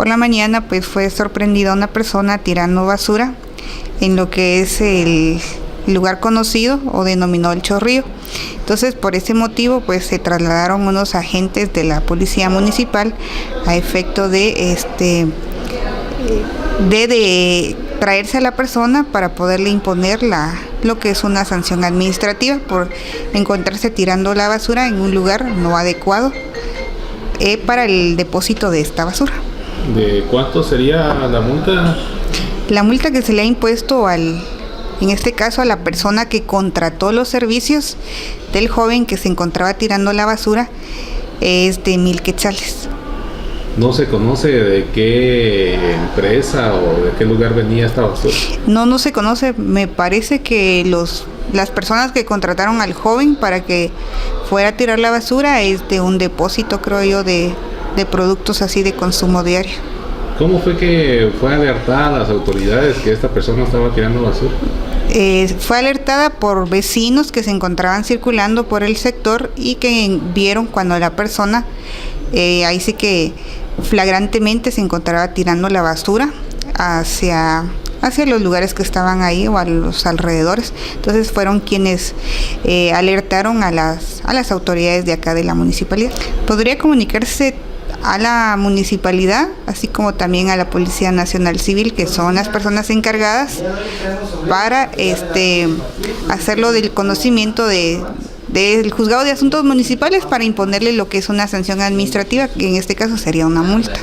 por la mañana pues fue sorprendida una persona tirando basura en lo que es el lugar conocido o denominado El Chorrillo. Entonces, por ese motivo pues se trasladaron unos agentes de la policía municipal a efecto de traerse a la persona para poderle imponer lo que es una sanción administrativa por encontrarse tirando la basura en un lugar no adecuado para el depósito de esta basura. ¿De cuánto sería la multa? La multa que se le ha impuesto en este caso a la persona que contrató los servicios del joven que se encontraba tirando la basura es de 1,000 quetzales. ¿No se conoce de qué empresa o de qué lugar venía esta basura? No se conoce. Me parece que las personas que contrataron al joven para que fuera a tirar la basura es de un depósito, creo yo, de productos así de consumo diario. ¿Cómo fue que fue alertada a las autoridades que esta persona estaba tirando basura? Fue alertada por vecinos que se encontraban circulando por el sector y que vieron cuando la persona, ahí sí que flagrantemente se encontraba tirando la basura hacia los lugares que estaban ahí o a los alrededores. Entonces fueron quienes alertaron a las autoridades de acá de la municipalidad. Podría comunicarse a la municipalidad, así como también a la Policía Nacional Civil, que son las personas encargadas para hacerlo del conocimiento del Juzgado de Asuntos Municipales para imponerle lo que es una sanción administrativa, que en este caso sería una multa.